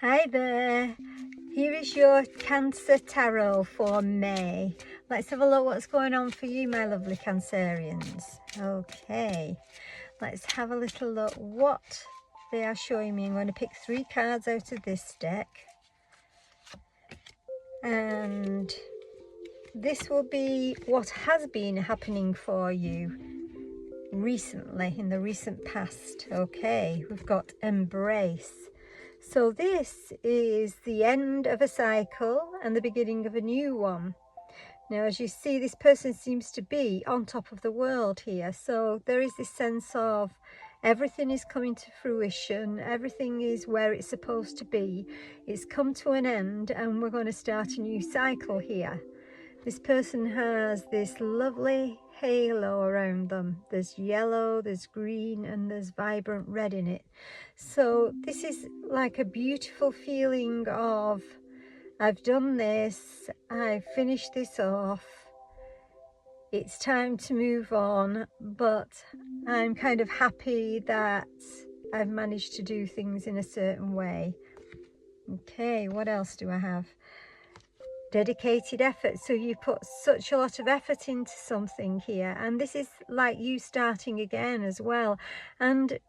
Hi there, here is your Cancer Tarot for May. Let's have a look what's going on for you, my lovely Cancerians. Okay, let's have a little look what they are showing me. I'm going to pick 3 cards out of this deck. And this will be what has been happening for you recently, in the recent past. Okay, we've got Embrace. So this is the end of a cycle and the beginning of a new one. Now, as you see, this person seems to be on top of the world here. So there is this sense of everything is coming to fruition. Everything is where it's supposed to be. It's come to an end and we're going to start a new cycle here. This person has this lovely halo around them. There's yellow, there's green, and there's vibrant red in it. So this is like a beautiful feeling of, I've done this, I've finished this off, it's time to move on, but I'm kind of happy that I've managed to do things in a certain way. Okay, what else do I have? Dedicated effort. So you put such a lot of effort into something here, and this is like you starting again as well, and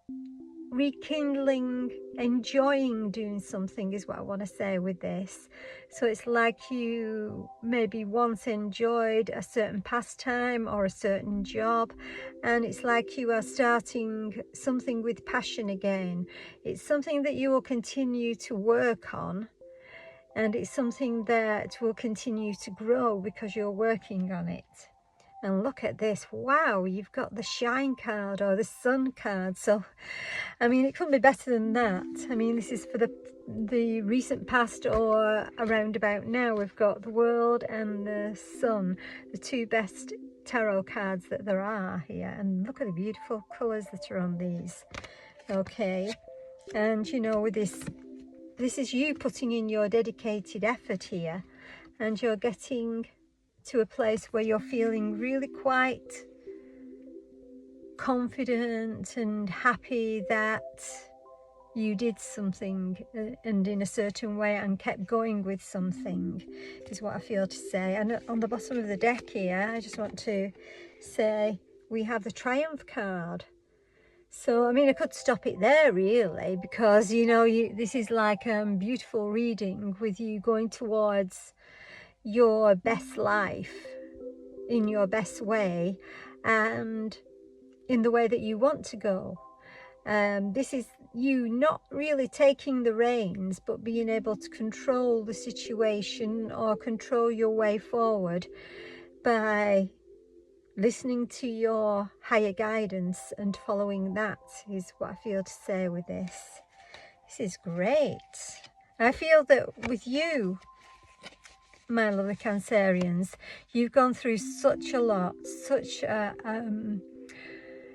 rekindling, enjoying doing something is what I want to say with this. So it's like you maybe once enjoyed a certain pastime or a certain job, and it's like you are starting something with passion again. It's something that you will continue to work on, and it's something that will continue to grow because you're working on it. And look at this, wow, you've got the shine card or the sun card. So I mean, it couldn't be better than that. I mean, this is for the recent past or around about now. We've got the world and the sun, the 2 best tarot cards that there are here. And look at the beautiful colours that are on these. Okay, and you know, with this is you putting in your dedicated effort here, and you're getting to a place where you're feeling really quite confident and happy that you did something and in a certain way and kept going with something, is what I feel to say. And on the bottom of the deck here, I just want to say we have the Triumph card. So I mean, I could stop it there really, because you know, this is like beautiful reading with you going towards your best life in your best way and in the way that you want to go. This is you not really taking the reins, but being able to control the situation or control your way forward by listening to your higher guidance and following that, is what I feel to say with this. This is great. I feel that with you, my lovely Cancerians, you've gone through such a lot, such a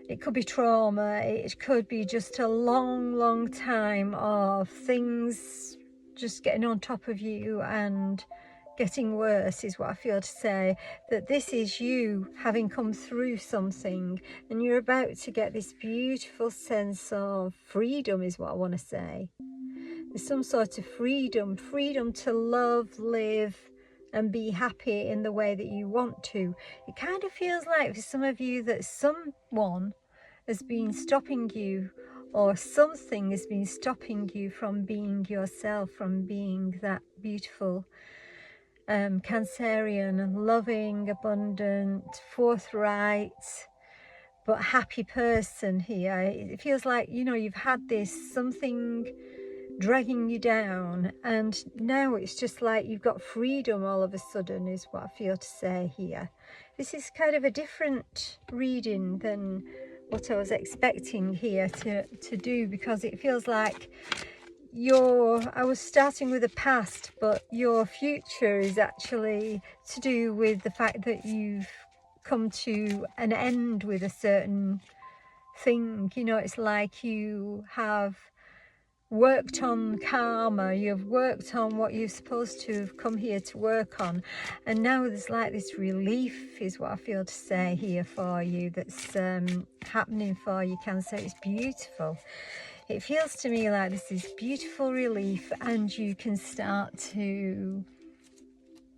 it could be trauma, it could be just a long time of things just getting on top of you and getting worse, is what I feel to say. That this is you having come through something and you're about to get this beautiful sense of freedom, is what I want to say. There's some sort of freedom to love, live and be happy in the way that you want to. It kind of feels like for some of you that someone has been stopping you, or something has been stopping you from being yourself, from being that beautiful Cancerian, loving, abundant, forthright, but happy person here. It feels like, you know, you've had this something dragging you down, and now it's just like you've got freedom all of a sudden, is what I feel to say here. This is kind of a different reading than what I was expecting here to do, because it feels like I was starting with the past, but your future is actually to do with the fact that you've come to an end with a certain thing. You know, it's like you have worked on karma, you've worked on what you're supposed to have come here to work on, and now there's like this relief, is what I feel to say here for you, that's happening for you, Cancer. It's beautiful. it feels to me like this is beautiful relief, and you can start to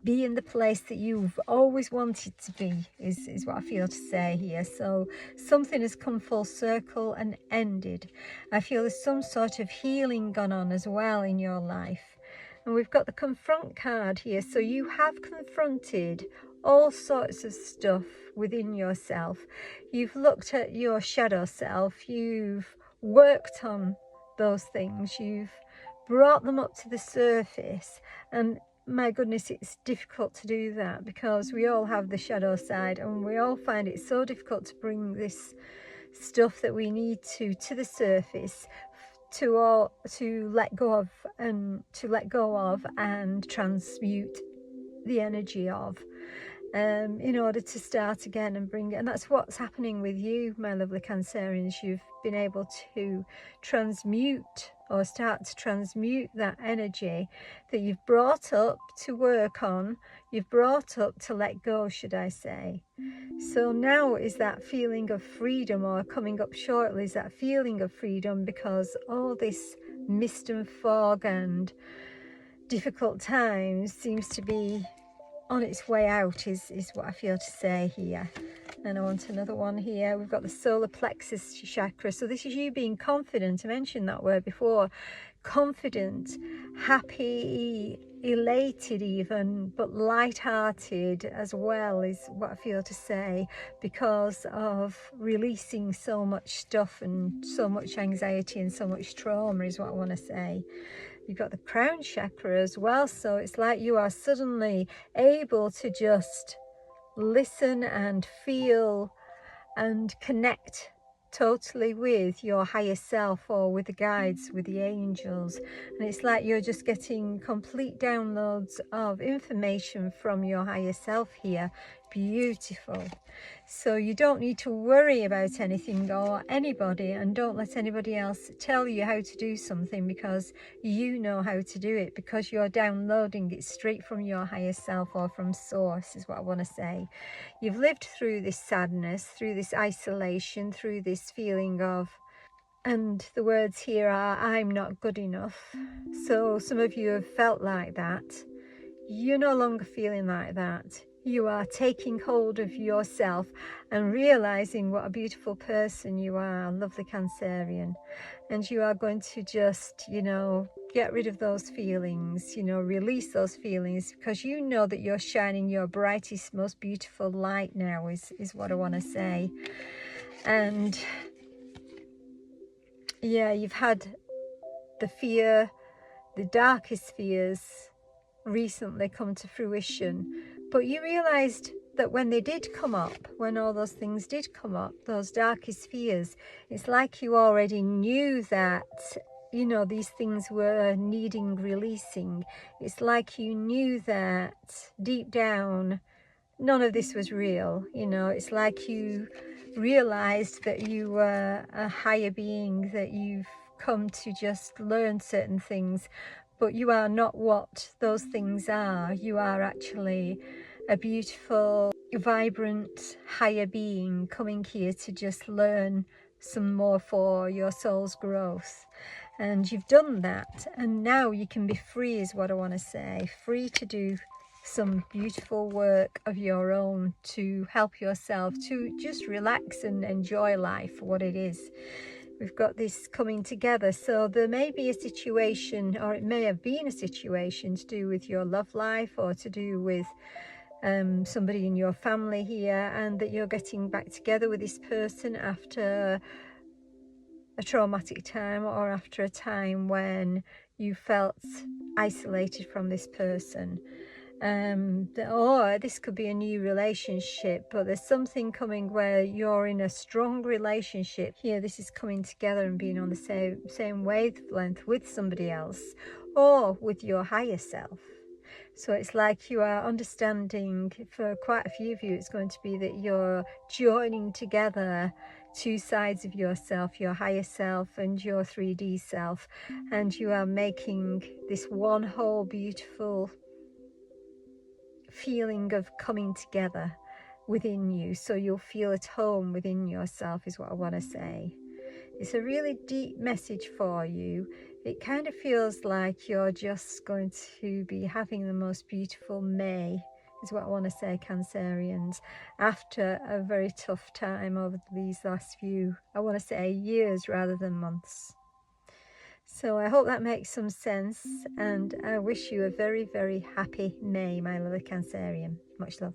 be in the place that you've always wanted to be, is what I feel to say here. So something has come full circle and ended. I feel there's some sort of healing gone on as well in your life. And we've got the confront card here. So you have confronted all sorts of stuff within yourself. You've looked at your shadow self. You've worked on those things. You've brought them up to the surface. And my goodness, it's difficult to do that because we all have the shadow side, and we all find it so difficult to bring this stuff that we need to the surface, to let go of, and transmute the energy of, in order to start again and bring it. And that's what's happening with you, my lovely Cancerians. You've been able to transmute, or start to transmute, that energy that you've brought up to work on, you've brought up to let go, should I say. So now is that feeling of freedom, or coming up shortly is that feeling of freedom, because all this mist and fog and difficult times seems to be on its way out, is what I feel to say here. And I want another one here. We've got the solar plexus chakra. So this is you being confident. I mentioned that word before. Confident, happy, elated even, but light-hearted as well, is what I feel to say, because of releasing so much stuff and so much anxiety and so much trauma, is what I want to say. You've got the crown chakra as well. So it's like you are suddenly able to just listen and feel and connect totally with your higher self, or with the guides, with the angels. And it's like you're just getting complete downloads of information from your higher self here. Beautiful. So you don't need to worry about anything or anybody, and don't let anybody else tell you how to do something, because you know how to do it, because you're downloading it straight from your higher self, or from source, is what I want to say. You've lived through this sadness, through this isolation, through this feeling of, and the words here are, I'm not good enough. So some of you have felt like that. You're no longer feeling like that. You are taking hold of yourself and realizing what a beautiful person you are, lovely Cancerian. And you are going to just, get rid of those feelings, release those feelings, because you know that you're shining your brightest, most beautiful light now, is what I want to say. And yeah, you've had the fear, the darkest fears recently come to fruition, but you realized that when they did come up, when all those things did come up, those darkest fears, it's like you already knew that, these things were needing releasing. It's like you knew that deep down none of this was real. It's like you realized that you were a higher being, that you've come to just learn certain things, but you are not what those things are. You are actually a beautiful, vibrant, higher being coming here to just learn some more for your soul's growth. And you've done that, and now you can be free, is what I want to say. Free to do some beautiful work of your own, to help yourself to just relax and enjoy life for what it is. We've got this coming together. So there may be a situation, or it may have been a situation, to do with your love life, or to do with somebody in your family here, and that you're getting back together with this person after a traumatic time, or after a time when you felt isolated from this person. Or this could be a new relationship, but there's something coming where you're in a strong relationship here. This is coming together and being on the same wavelength with somebody else, or with your higher self. So it's like you are understanding, for quite a few of you, it's going to be that you're joining together two sides of yourself, your higher self and your 3D self, and you are making this one whole beautiful feeling of coming together within you. So you'll feel at home within yourself, is what I want to say. It's a really deep message for you. It kind of feels like you're just going to be having the most beautiful May, is what I want to say, Cancerians, after a very tough time over these last few, I want to say years rather than months. So I hope that makes some sense, and I wish you a very, very happy May, my lovely Cancerian. Much love.